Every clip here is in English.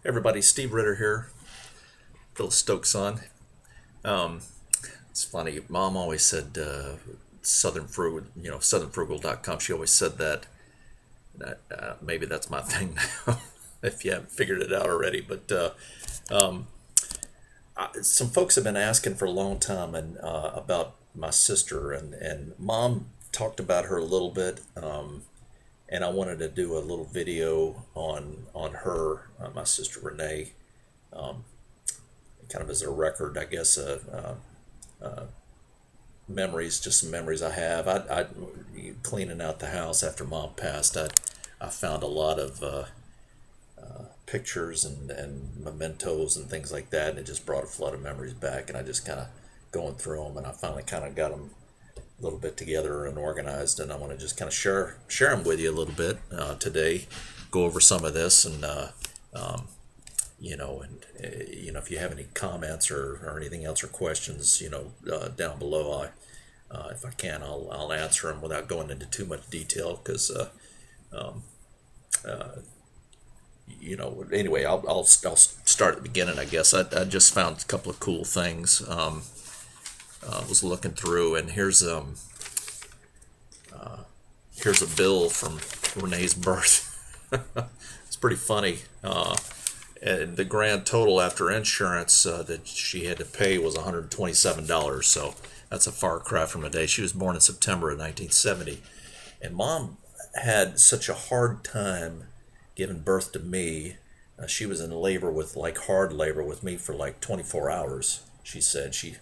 Everybody, Steve Ritter here, Phil Stokes son. Um, it's funny. Mom always said Southern Frugal, southernfrugal.com. She always said that. Maybe that's my thing now, if you haven't figured it out already. But some folks have been asking for a long time and about my sister, and Mom talked about her a little bit. And I wanted to do a little video on her, my sister Renee, kind of as a record, I guess, memories, just some memories I have. I cleaning out the house after Mom passed. I found a lot of pictures and mementos and things like that, and it just brought a flood of memories back. And I just kind of going through them, and I finally kind of got them a little bit together and organized, and I want to just kind of share them with you a little bit today. Go over some of this, and if you have any comments or anything else or questions, down below, if I can, I'll answer them without going into too much detail because, anyway, I'll start at the beginning, I guess. I just found a couple of cool things. Was looking through, and here's a bill from Renee's birth. It's pretty funny. And the grand total after insurance that she had to pay was $127. So that's a far cry from a day. She was born in September of 1970, and Mom had such a hard time giving birth to me. She was in labor hard labor with me for like 24 hours. She said she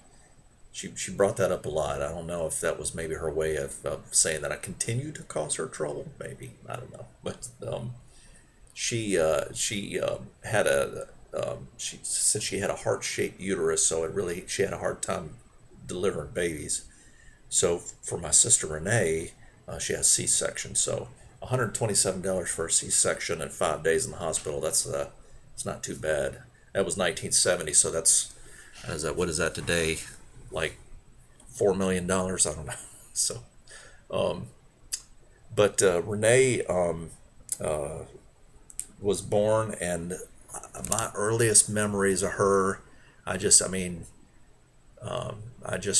brought that up a lot. I don't know if that was maybe her way of saying that I continue to cause her trouble. Maybe, I don't know. But she had she said she had a heart-shaped uterus, so she had a hard time delivering babies. So for my sister Renee, she has C-section. So $127 for a C-section and 5 days in the hospital. It's not too bad. That was 1970, so what is that today? Like $4 million. I don't know. So, but Renee was born, and my earliest memories of her, I just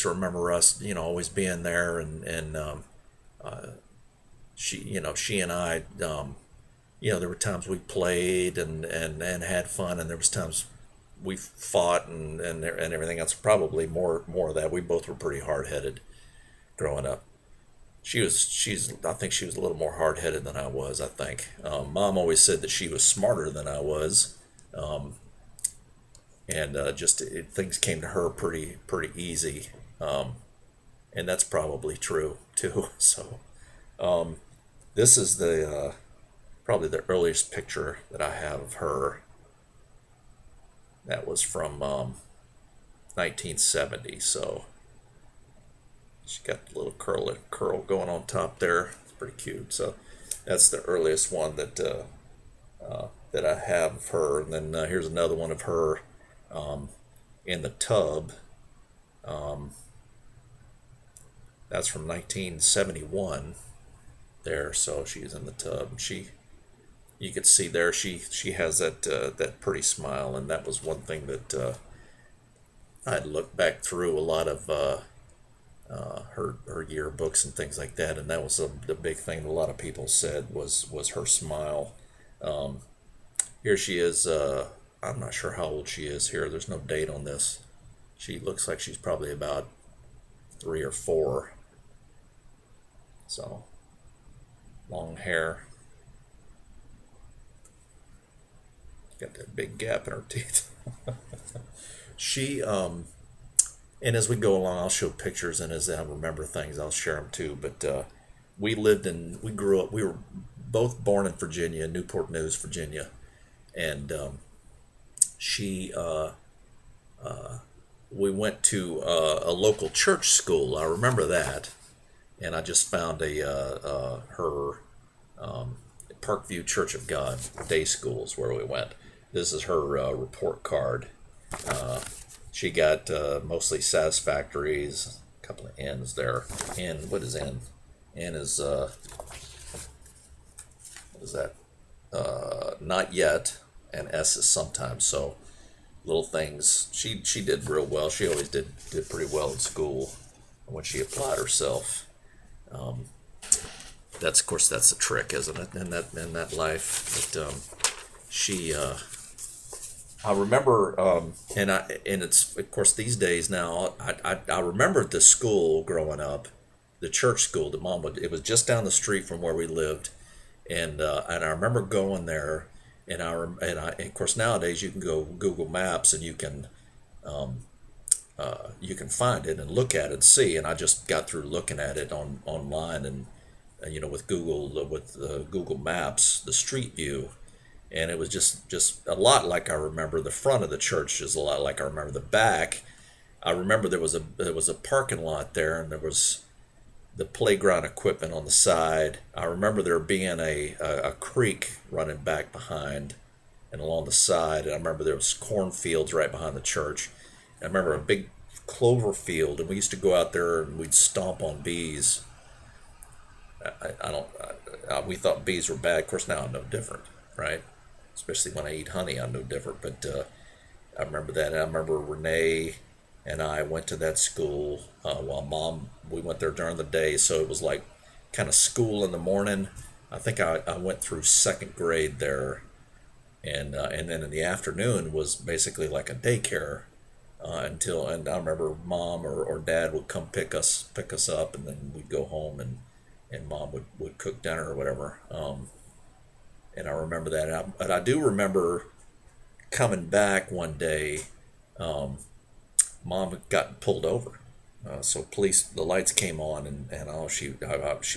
remember us, always being there, and she and I, there were times we played and had fun, and there was times we fought and everything else. Probably more of that. We both were pretty hard headed growing up. I think she was a little more hard headed than I was. I think Mom always said that she was smarter than I was, and things came to her pretty easy, and that's probably true too. So this is the probably the earliest picture that I have of her. That was from 1970. So she got a little curl going on top there. It's pretty cute. So that's the earliest one that I have of her. And then here's another one of her in the tub. That's from 1971. There, so she's in the tub. You could see there she has that pretty smile, and that was one thing that I'd looked back through a lot of her yearbooks and things like that, and that was the big thing that a lot of people said was her smile. Here she is. I'm not sure how old she is here. There's no date on this. She looks like she's probably about 3 or 4. So long hair. Got that big gap in her teeth. She and as we go along, I'll show pictures, and as I remember things, I'll share them too. But we grew up. We were both born in Virginia, Newport News, Virginia, and she we went to a local church school. I remember that, and I just found her Parkview Church of God day schools where we went. This is her report card. She got mostly satisfactories, a couple of N's there. N, what is N? N is, what is that? Not yet. and S's sometimes. So little things. She did real well. She always did pretty well in school when she applied herself. That's of course that's the trick, isn't it? In that life. But she I remember, and it's of course these days now. I remember the school growing up, the church school that Mom would. It was just down the street from where we lived, and I remember going there, and of course nowadays you can go Google Maps and you can find it and look at it and see. And I just got through looking at it online and with Google Maps, the street view, and it was just a lot like I remember the front of the church is a lot like I remember the back. I remember there was a parking lot there, and there was the playground equipment on the side. I remember there being a creek running back behind and along the side. And I remember there was cornfields right behind the church. I remember a big clover field, and we used to go out there and we'd stomp on bees. I don't. We thought bees were bad. Of course, now I'm no different, right? Especially when I eat honey, I'm no different. But I remember that. And I remember Renee and I went to that school while Mom. We went there during the day, so it was like kind of school in the morning. I think I went through second grade there, and then in the afternoon was basically like a daycare and I remember Mom or Dad would come pick us up, and then we'd go home and Mom would cook dinner or whatever. And I remember that. But I do remember coming back one day. Mom got pulled over. So the lights came on, and she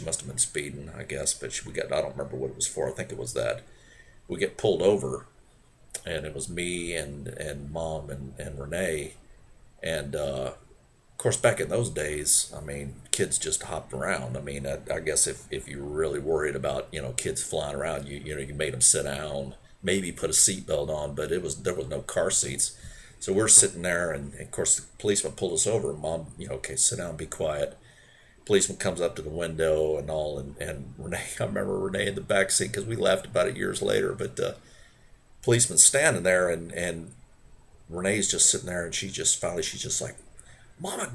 must have been speeding, I guess. But I don't remember what it was for. I think it was that we get pulled over, and it was me and Mom and Renee, and of course back in those days, I mean, kids just hopped around. I mean, I guess if you were really worried about kids flying around, you made them sit down, maybe put a seatbelt on, but there was no car seats. So we're sitting there, and of course the policeman pulled us over. And Mom, okay, sit down, be quiet. Policeman comes up to the window and all, and Renee, I remember Renee in the back seat because we laughed about it years later. But policeman's standing there, and Renee's just sitting there, and she's just like, Mama,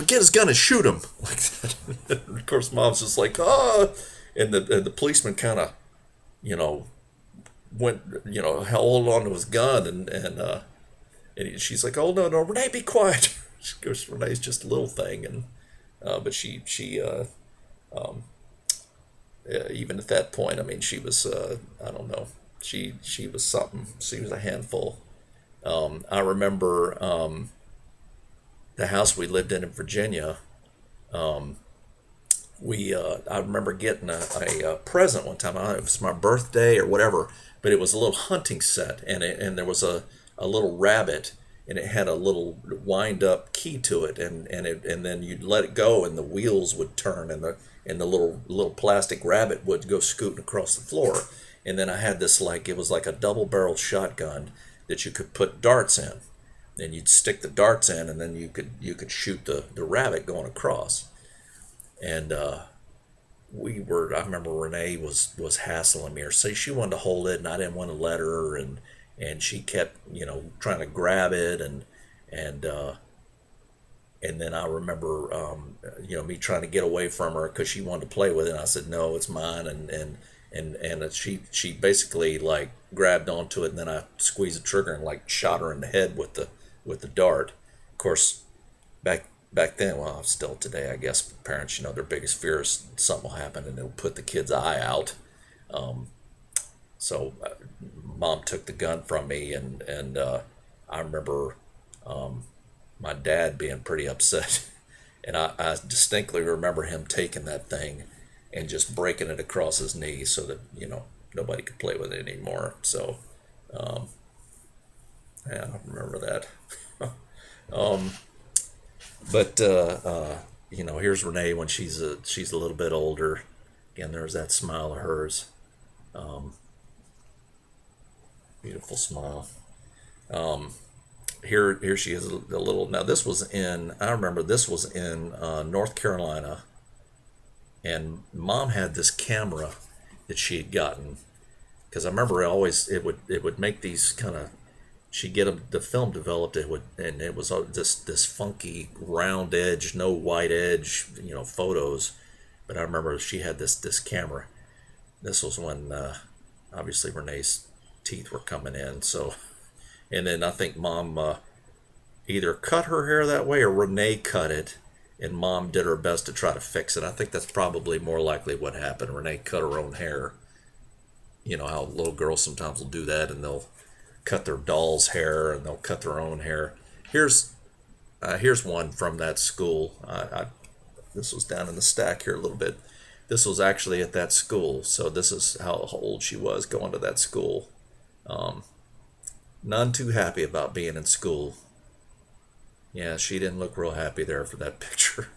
get his gun and shoot him like that. And of course, Mom's just like, oh, and the policeman kind of, went, held on to his gun, and she's like, oh no, Renee, be quiet. Of course, Renee's just a little thing, and but she even at that point, I mean, she was I don't know, she was something. She was a handful. I remember the house we lived in Virginia. I remember getting a present one time. I don't know if it was my birthday or whatever, but it was a little hunting set, and there was a little rabbit, and it had a little wind up key to it, and then you'd let it go, and the wheels would turn, and the little plastic rabbit would go scooting across the floor. And then I had this, like, it was like a double barreled shotgun that you could put darts in, and you'd stick the darts in, and then you could shoot the rabbit going across. And I remember Renee was hassling me, or say she wanted to hold it, and I didn't want to let her, and she kept trying to grab it, and then I remember me trying to get away from her because she wanted to play with it, and I said no, it's mine, and she basically like grabbed onto it, and then I squeezed the trigger and like shot her in the head with the dart. Of course, back then, well, still today, I guess parents, their biggest fear is something will happen and it'll put the kid's eye out. So Mom took the gun from me, and I remember my dad being pretty upset, and I distinctly remember him taking that thing and just breaking it across his knee so that nobody could play with it anymore. So yeah, I remember that. But here's Renee when she's a little bit older. Again, there's that smile of hers. Beautiful smile. Here she is a little. Now I remember this was in North Carolina, and Mom had this camera that she had gotten because I remember it would make these kind of, she'd get the film developed, and it was this funky round edge, no white edge, photos. But I remember she had this camera. This was when obviously Renee's teeth were coming in. So, and then I think Mom either cut her hair that way or Renee cut it, and Mom did her best to try to fix it. I think that's probably more likely what happened. Renee cut her own hair. You know how little girls sometimes will do that, and they'll cut their doll's hair and they'll cut their own hair. Here's one from that school. This was down in the stack here a little bit. This was actually at that school, so this is how old she was going to that school. None too happy about being in school. Yeah, she didn't look real happy there for that picture.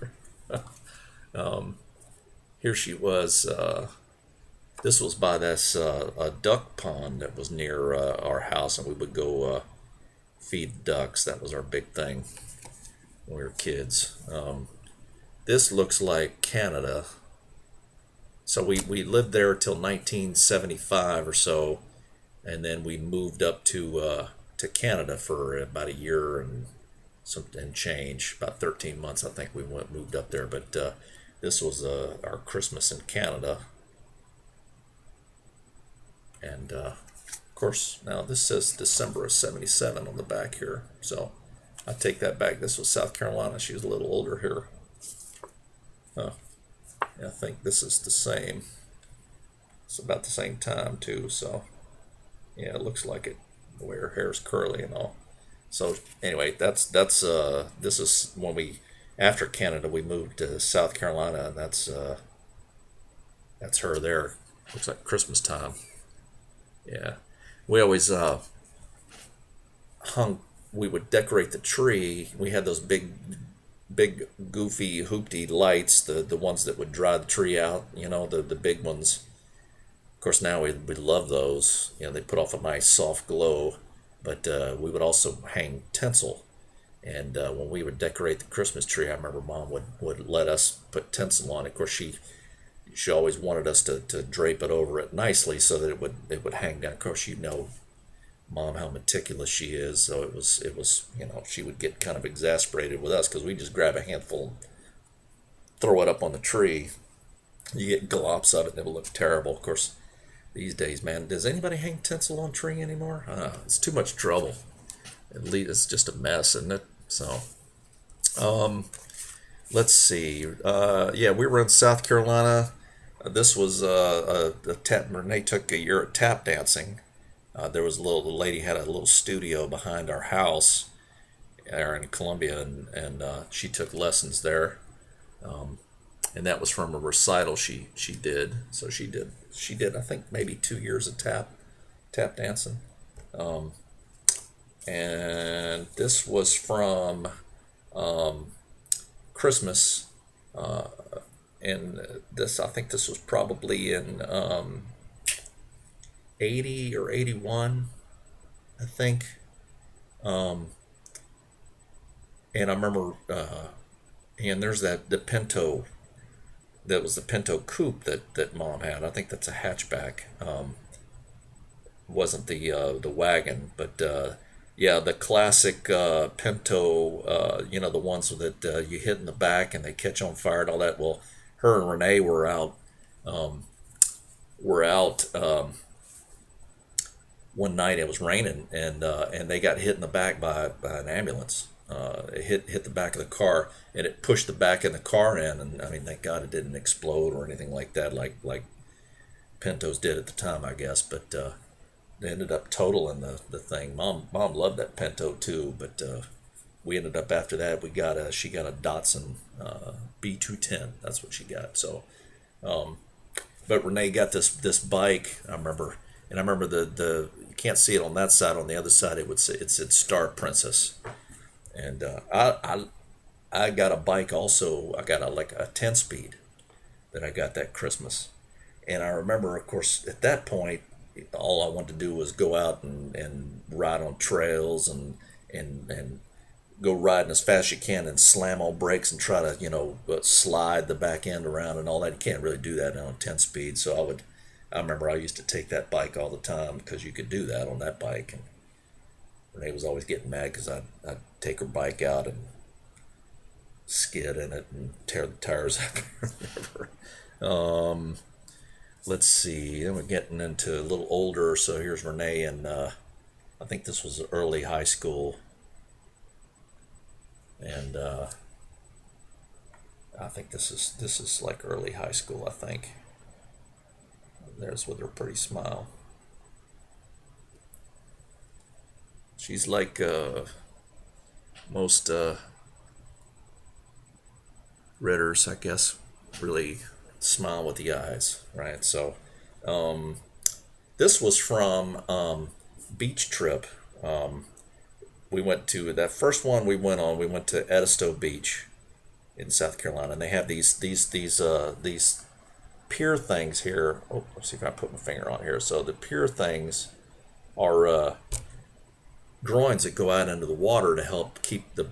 Here she was. This was by this a duck pond that was near our house, and we would go feed ducks. That was our big thing when we were kids. This looks like Canada. So we lived there till 1975 or so, and then we moved up to Canada for about a year and change, about 13 months I think we moved up there. But this was our Christmas in Canada. And of course, now this says December of '77 on the back here. So I take that back. This was South Carolina. She was a little older here. Huh. Yeah, I think this is the same. It's about the same time too. So yeah, it looks like it. The way her hair's curly and all. So anyway, that's this is when after Canada we moved to South Carolina, and that's her there. Looks like Christmas time. Yeah, we always we would decorate the tree. We had those big, goofy, hoopty lights, the ones that would dry the tree out. The big ones. Of course, now we love those. They put off a nice soft glow. But we would also hang tinsel. And when we would decorate the Christmas tree, I remember Mom would let us put tinsel on it. Of course, she always wanted us to drape it over it nicely so that it would hang down. Of course, Mom, how meticulous she is. So it was she would get kind of exasperated with us because we just grab a handful, throw it up on the tree. You get glops of it, and it'll look terrible. Of course, these days, man, does anybody hang tinsel on tree anymore? It's too much trouble. At least it's just a mess, isn't it? So, let's see. Yeah, we were in South Carolina. This was a tap. Renee took a year of tap dancing. There was the lady had a little studio behind our house there in Columbia, and she took lessons there. And that was from a recital she did. So she did I think maybe 2 years of tap dancing. And this was from Christmas. And I think this was probably in 80 or 81, I think. And I remember, and there's the Pinto. That was the Pinto coupe that Mom had. I think that's a hatchback. Wasn't the wagon, but yeah, the classic Pinto. The ones that you hit in the back and they catch on fire and all that. Well, her and Renee were out. One night. It was raining, and they got hit in the back by an ambulance. It hit the back of the car, and it pushed the back of the car in. And I mean, thank God it didn't explode or anything like that, like Pintos did at the time, I guess. But they ended up totaling the thing. Mom loved that Pinto too, but we ended up after that she got a Datsun B210. That's what she got. So, but Renee got this bike. I remember the you can't see it on that side. On the other side, it said Star Princess. And I got a bike also. I got a 10-speed that I got that Christmas. And I remember, of course, at that point, all I wanted to do was go out and ride on trails and go riding as fast as you can and slam on brakes and try to slide the back end around and all that. You can't really do that on a 10-speed. So I remember I used to take that bike all the time because you could do that on that bike. And Renee was always getting mad because I'd take her bike out and skid in it and tear the tires up. um, let's see. Then we're getting into a little older. So here's Renee, and I think this was early high school. And I think this is like early high school, I think. There's with her pretty smile. She's like most Ritters, I guess, really smile with the eyes, right? So this was from beach trip. We went to that first one we went on. We went to Edisto Beach in South Carolina, and they have these pier things here. Oh, let's see if I put my finger on here. So the pier things are groins that go out into the water to help keep the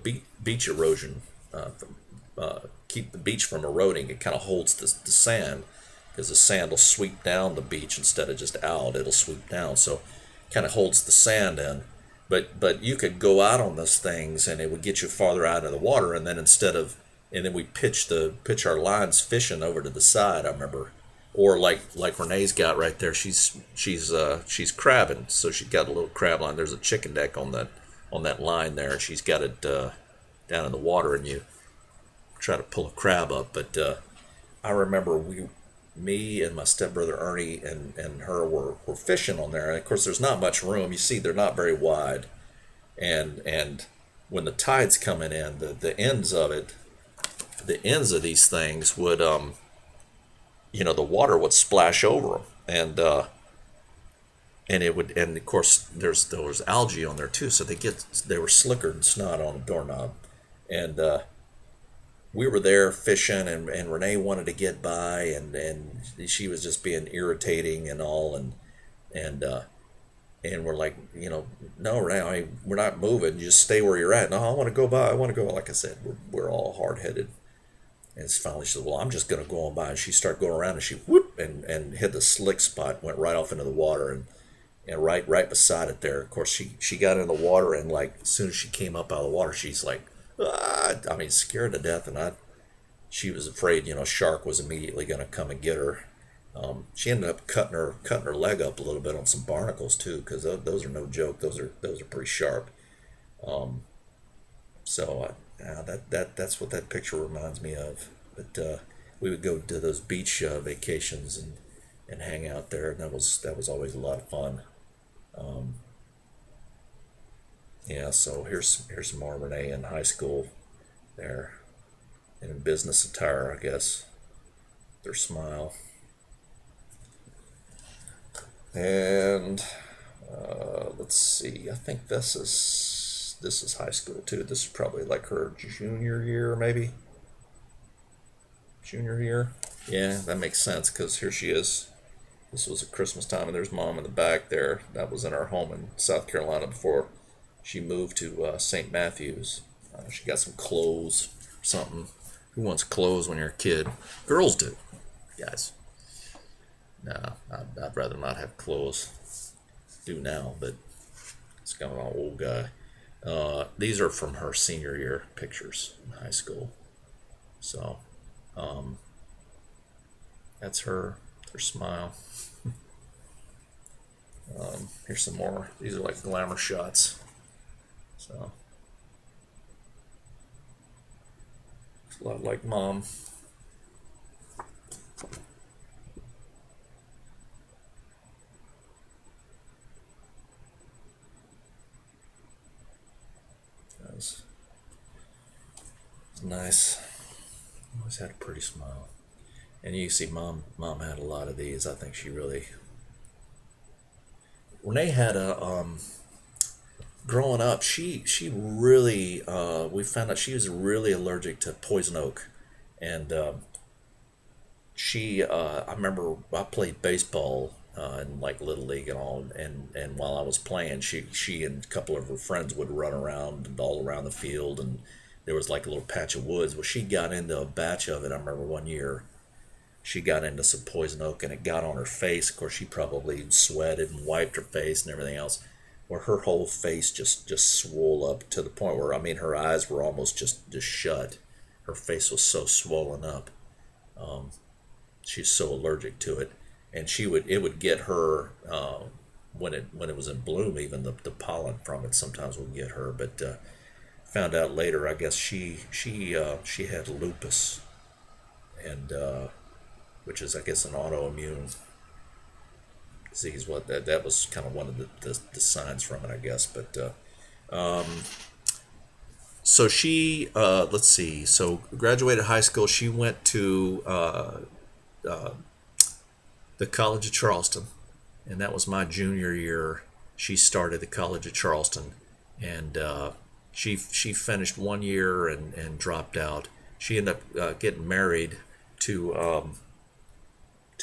beach erosion, keep the beach from eroding. It kind of holds the sand, because the sand will sweep down the beach instead of just out. It'll sweep down, so kind of holds the sand in. But you could go out on those things and it would get you farther out of the water, and then we pitch our lines fishing over to the side, I remember. Or like Renee's got right there, she's crabbing, so she's got a little crab line. There's a chicken deck on that line there, and she's got it down in the water, and you try to pull a crab up. But I remember me and my stepbrother Ernie and her were fishing on there. And of course, there's not much room. You see, they're not very wide, and when the tide's coming in, the ends of these things would the water would splash over them, and it would, and of course there was algae on there too, so they were slicker than snot on a doorknob, and we were there fishing, and Renee wanted to get by, and she was just being irritating and all, and we're like, no, Renee, I mean, we're not moving. Just stay where you're at. No, I want to go by. I want to go. Like I said, we're all hard headed. And finally she said, well, I'm just going to go on by. And she started going around, and she whoop and hit the slick spot, went right off into the water, and right beside it there. Of course, she got in the water, and like as soon as she came up out of the water, she's like, I mean, scared to death, and she was afraid, shark was immediately going to come and get her. She ended up cutting her leg up a little bit on some barnacles too, because those are no joke. Those are pretty sharp. So that's what that picture reminds me of. But we would go to those beach vacations and hang out there, and that was always a lot of fun. Yeah, so here's some more Renee in high school there, in business attire, I guess. Their smile. And let's see, I think this is high school too. This is probably like her junior year, maybe. Junior year. Yeah, that makes sense, because here she is. This was at Christmas time, and there's Mom in the back there. That was in our home in South Carolina before she moved to St. Matthews. She got some clothes or something. Who wants clothes when you're a kid? Girls do, guys. Nah, I'd rather not have clothes. Do now, but it's kind of an old guy. These are from her senior year pictures in high school. So, that's her smile. Here's some more. These are like glamour shots. So, it's a lot like Mom. It's nice. Always had a pretty smile. And you see Mom had a lot of these. I think she really... Renee had growing up, she really, we found out she was really allergic to poison oak. And I remember I played baseball in like Little League and all, and while I was playing, she and a couple of her friends would run around and all around the field, and there was like a little patch of woods. Well, she got into a batch of it. I remember one year she got into some poison oak and it got on her face. Of course, she probably sweated and wiped her face and everything else. Where her whole face just swole up to the point where, I mean, her eyes were almost just shut. Her face was so swollen up. She's so allergic to it, and it would get her when it was in bloom. Even the pollen from it sometimes would get her. But found out later, I guess she had lupus, and which is, I guess, an autoimmune disease. What that was kind of one of the signs from it, I guess. But so she let's see. So graduated high school. She went to the College of Charleston, and that was my junior year. She started the College of Charleston, and she finished 1 year and dropped out. She ended up getting married to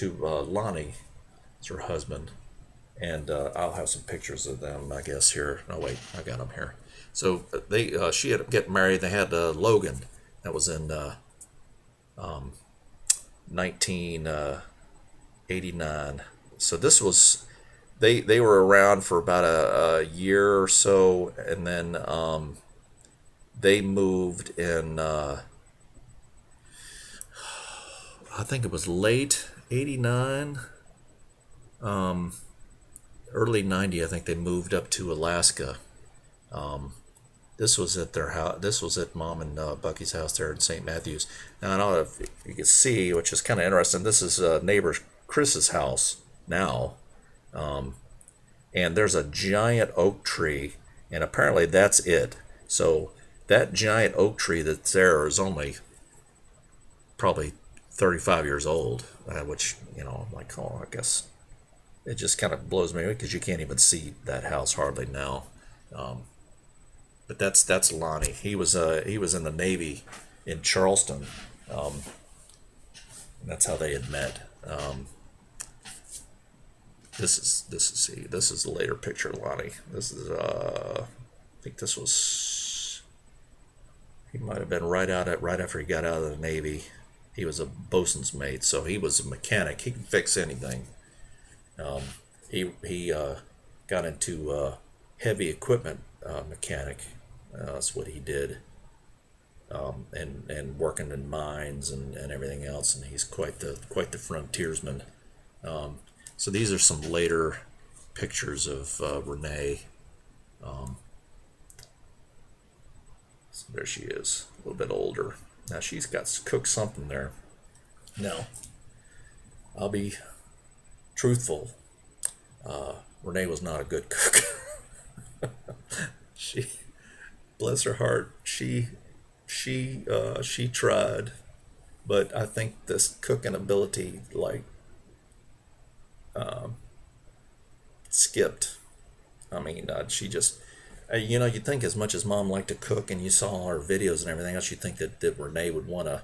Lonnie, is her husband, and I'll have some pictures of them, I guess, here. No, wait, I got them here. So she ended up getting married. They had Logan. That was in 1989. So this was they were around for about a year or so, and then they moved in. I think it was late '89, early '90. I think they moved up to Alaska. This was at their house. This was at Mom and Bucky's house there in St. Matthews. Now I don't know if you can see, which is kind of interesting. This is neighbor Chris's house now, and there's a giant oak tree, and apparently that's it. So that giant oak tree that's there is only probably 35 years old, which, I'm like, oh, I guess it just kind of blows me away because you can't even see that house hardly now. But that's Lonnie. He was in the Navy in Charleston. And that's how they had met. This is a later picture of Lonnie. This is I think this was, he might have been right after he got out of the Navy. He was a bosun's mate, so he was a mechanic. He could fix anything. He got into heavy equipment mechanic. That's what he did, and working in mines and everything else. And he's quite the frontiersman. So these are some later pictures of Renee. So there she is, a little bit older. Now she's got cooked something there. Now, I'll be truthful. Renee was not a good cook. She, bless her heart, she tried, but I think this cooking ability skipped. I mean, she just, you'd think as much as Mom liked to cook, and you saw all her videos and everything else, you'd think that Renee would want to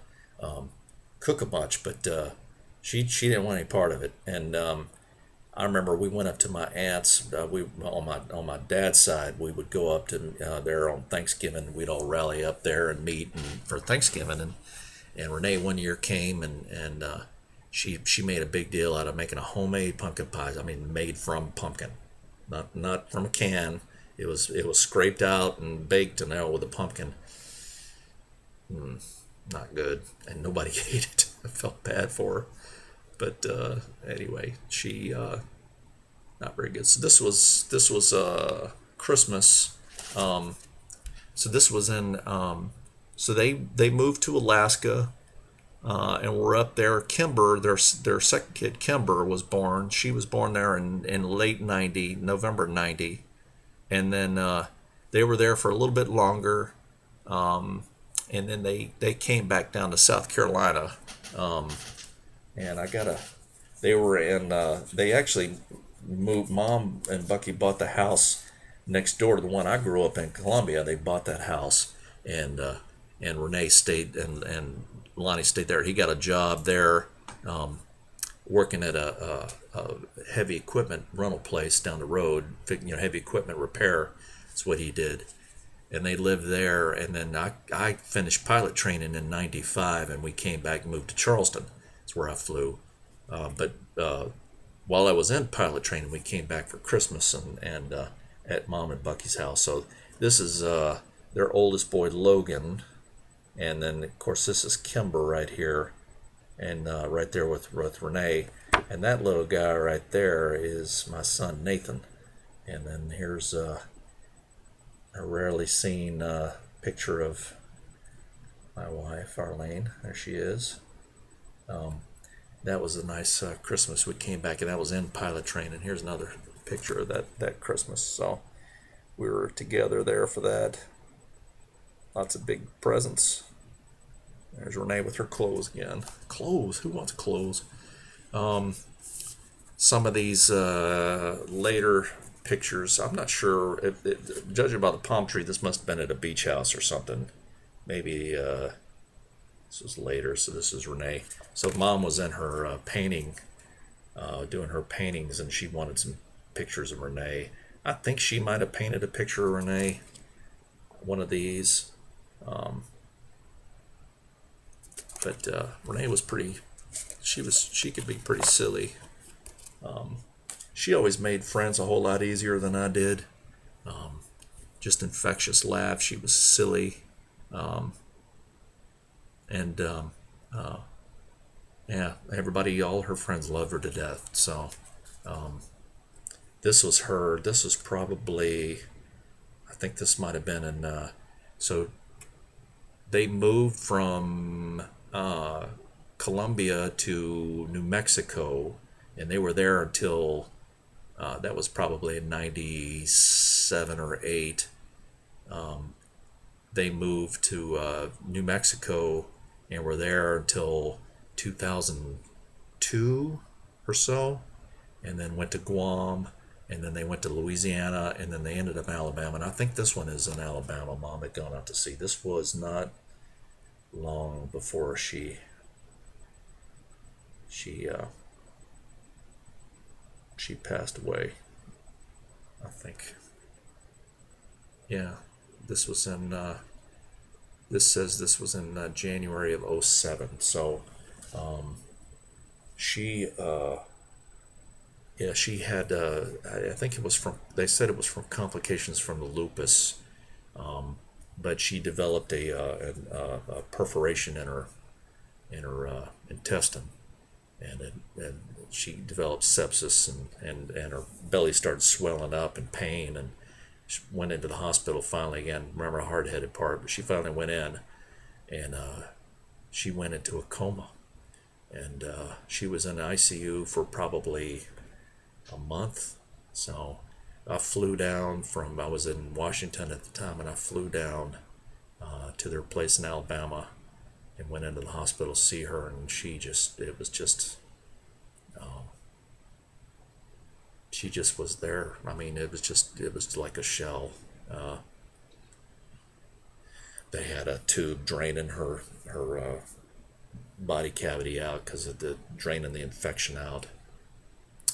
cook a bunch, but she didn't want any part of it. And I remember we went up to my aunt's. We on my dad's side, we would go up to there on Thanksgiving. We'd all rally up there and meet for Thanksgiving. And Renee one year came and she made a big deal out of making a homemade pumpkin pie. I mean, made from pumpkin, not from a can. It was scraped out and baked and out with a pumpkin. Not good, and nobody ate it. I felt bad for her. But anyway, she not very good. So this was Christmas. So this was in. So they moved to Alaska, and we're up there. Kimber, their second kid, Kimber, was born. She was born there in late '90, November '90, and then they were there for a little bit longer, and then they came back down to South Carolina. And they were in, they actually moved. Mom and Bucky bought the house next door to the one I grew up in, Columbia. They bought that house, and Renee stayed, and Lonnie stayed there. He got a job there, working at a heavy equipment rental place down the road, heavy equipment repair. That's what he did. And they lived there, and then I finished pilot training in '95, and we came back and moved to Charleston. That's where I flew. But while I was in pilot training, we came back for Christmas and at Mom and Bucky's house. So this is their oldest boy, Logan, and then of course this is Kimber right here, and right there with Renee, and that little guy right there is my son Nathan, and then here's a rarely seen picture of my wife Arlene. There she is. That was a nice Christmas. We came back, and that was in pilot training. Here's another picture of that Christmas. So we were together there for that. Lots of big presents. There's Renee with her clothes again. Clothes? Who wants clothes? Some of these later pictures, I'm not sure. Judging by the palm tree, this must have been at a beach house or something. Maybe this was later, so this is Renee. So Mom was in her painting, doing her paintings, and she wanted some pictures of Renee. I think she might have painted a picture of Renee, one of these. But Renee was pretty, she could be pretty silly. She always made friends a whole lot easier than I did. Just infectious laugh. She was silly. Yeah, everybody, all her friends loved her to death. So this was her. This was probably, I think this might have been in, so they moved from Colombia to New Mexico, and they were there until, that was probably in 97 or 8. They moved to New Mexico and were there until 2002 or so, and then went to Guam, and then they went to Louisiana, and then they ended up in Alabama. And I think this one is in Alabama. Mom had gone out to sea. This was not long before she passed away, I think. Yeah, this was in this says this was in January of '07. So she yeah, she had I think it was from, they said it was from complications from the lupus, but she developed a perforation in her intestine, and she developed sepsis, and her belly started swelling up and pain, and she went into the hospital finally. Again, remember the hard-headed part, but she finally went in, and she went into a coma, and she was in ICU for probably a month. So I flew down from, I was in Washington at the time, and I flew down to their place in Alabama and went into the hospital to see her, and she just was there. I mean, it was like a shell. They had a tube draining her body cavity out because of the draining the infection out.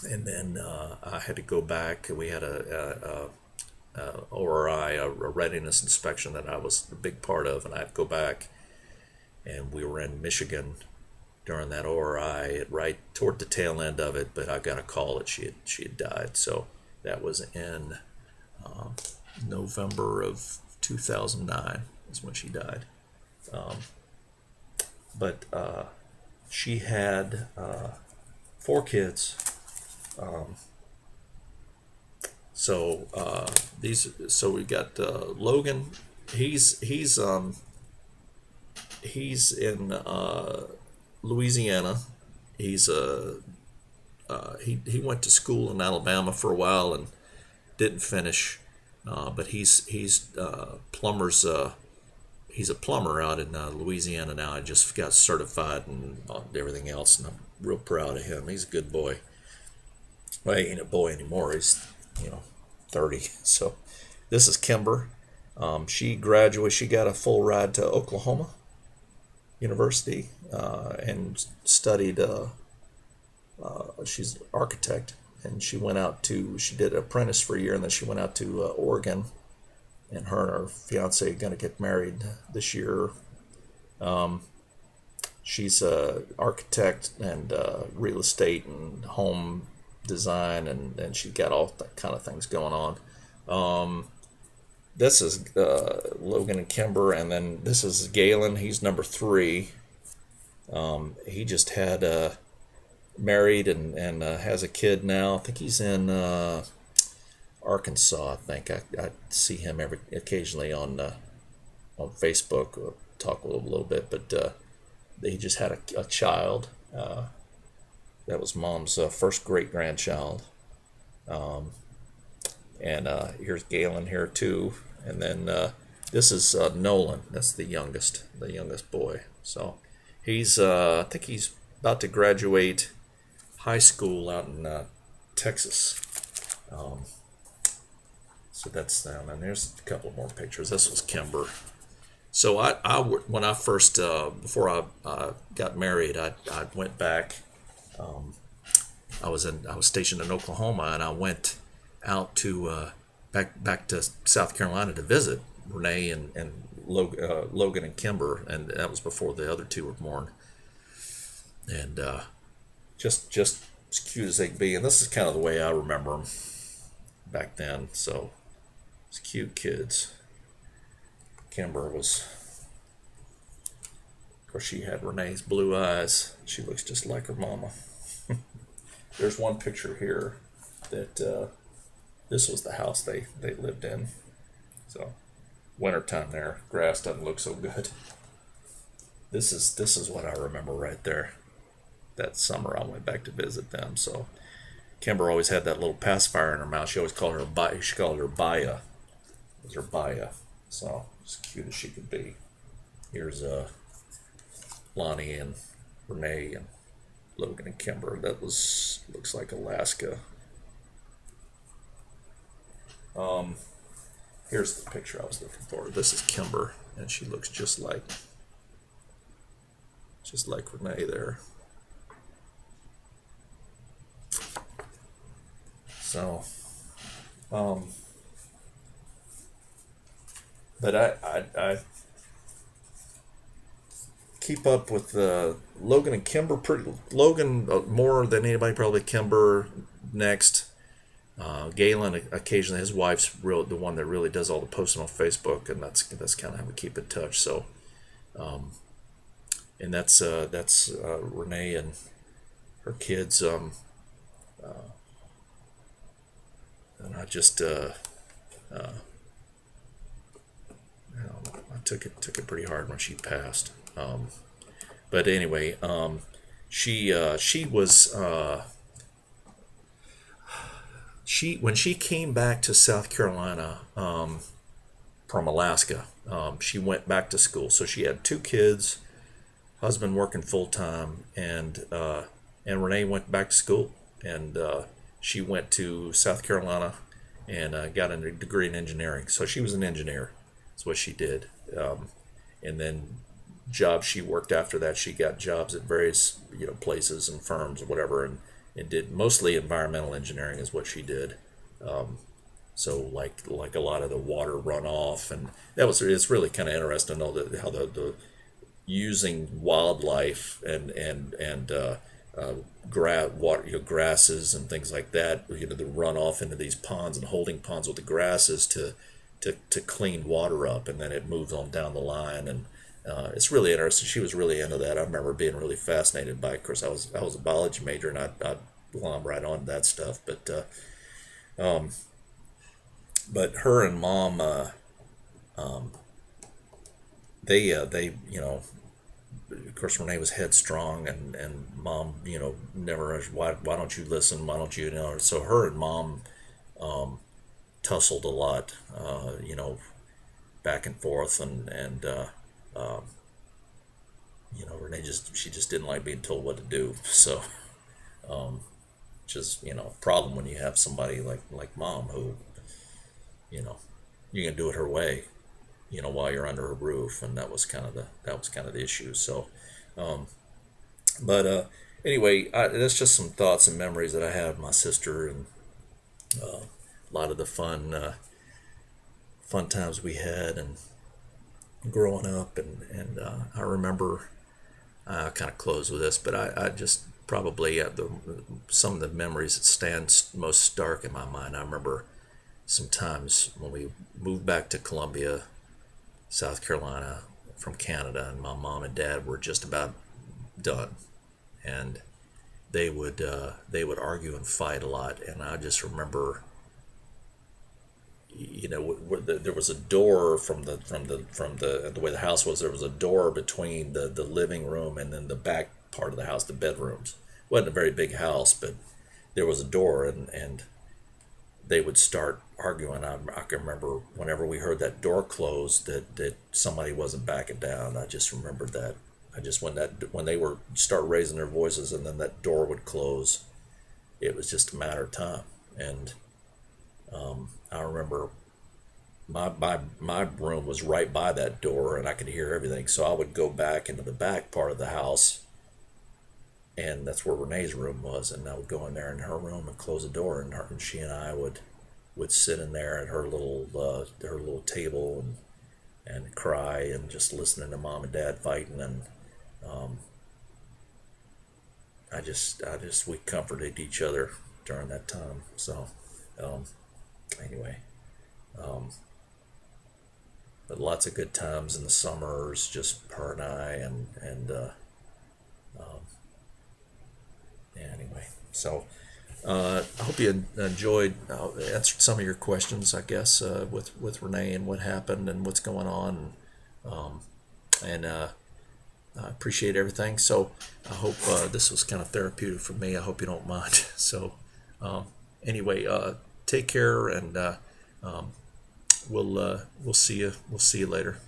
And then I had to go back. We had a ORI, a readiness inspection that I was a big part of, and I had to go back. And we were in Michigan during that ORI, right toward the tail end of it. But I got a call that she had died. So that was in November of 2009 is when she died. But she had 4 kids. So we got Logan. He's in Louisiana. He's he went to school in Alabama for a while and didn't finish, but he's plumber's. He's a plumber out in Louisiana now. I just got certified and everything else, and I'm real proud of him. He's a good boy. Well, he ain't a boy anymore. He's 30. So this is Kimber. She graduated. She got a full ride to Oklahoma University and studied. She's an architect, and she did an apprentice for a year, and then she went out to Oregon. And her fiance are going to get married this year. she's a architect and real estate and home design, and she got all that kind of things going on. This is Logan and Kimber, and then this is Galen. He's number 3. He just had married and has a kid now. I think he's in Arkansas. I think I see him occasionally on Facebook. We'll talk a little bit, but he just had a child. That was Mom's first great grandchild. And here's Galen here too. And then this is Nolan. That's the youngest boy. So he's I think he's about to graduate high school out in Texas. So that's them. And there's a couple more pictures. This was Kimber. So when I first before I got married, I went back. I was stationed in Oklahoma, and I went out to back to South Carolina to visit Renee and Logan and Kimber, and that was before the other 2 were born. And just as cute as they can be, and this is kind of the way I remember them back then. So it's cute kids. Kimber was, of course, she had Renee's blue eyes. She looks just like her mama. There's one picture here that this was the house they lived in. So wintertime there, grass doesn't look so good. This is what I remember right there. That summer I went back to visit them. So Kimber always had that little pacifier in her mouth. She always called her Baya. She called her Baya. It was her Baya. So as cute as she could be. Here's Lonnie and Renee and Logan and Kimber. That looks like Alaska. Here's the picture I was looking for. This is Kimber, and she looks just like Renee there. So, but I keep up with Logan and Kimber. Logan more than anybody, probably Kimber next. Galen occasionally, his wife's the one that really does all the posting on Facebook, and that's kind of how we keep in touch. So, and that's Renee and her kids. And I just I took it pretty hard when she passed. But anyway, she was. When she came back to South Carolina from Alaska, she went back to school. So she had 2 kids, husband working full time, and Renee went back to school, and she went to South Carolina and got a degree in engineering. So she was an engineer. That's what she did. And then jobs she worked after that, she got jobs at various places and firms or whatever, and did mostly environmental engineering is what she did. So like a lot of the water runoff, and it's really kind of interesting to know how the using wildlife and grasses and things like that, the runoff into these ponds and holding ponds with the grasses to clean water up, and then it moves on down the line, and it's really interesting. She was really into that. I remember being really fascinated by it. Of course, I was a biology major, and I glom right on that stuff. But her and Mom, they of course Renee was headstrong, and Mom, never, why don't you listen? Why don't you, So her and Mom tussled a lot, back and forth, and Renee she just didn't like being told what to do. So, which is a problem when you have somebody like Mom who, you can do it her way, while you're under her roof, and that was kind of the issue. So, anyway, that's just some thoughts and memories that I have of my sister, and a lot of the fun times we had and growing up, and I remember I'll kind of close with this, but I just probably some of the memories that stand most stark in my mind. I remember sometimes when we moved back to Columbia, South Carolina from Canada, and my mom and dad were just about done, and they would argue and fight a lot, and I just remember, there was a door from the way the house was. There was a door between the living room and then the back part of the house, the bedrooms. It wasn't a very big house, but there was a door, and they would start arguing. I can remember whenever we heard that door close, that somebody wasn't backing down. I just remembered that. I just when they were start raising their voices, and then that door would close, it was just a matter of time. And I remember my room was right by that door, and I could hear everything. So I would go back into the back part of the house, and that's where Renee's room was. And I would go in there in her room and close the door, and she and I would sit in there at her little table and cry and just listening to mom and dad fighting. And um, we comforted each other during that time. So um, anyway. Um, but lots of good times in the summers, just her and I, and um, yeah. Anyway, so I hope you enjoyed. Answered some of your questions, I guess, with Renee and what happened and what's going on, and I appreciate everything. So I hope this was kind of therapeutic for me. I hope you don't mind. So um, anyway, take care, and um, we'll see you later.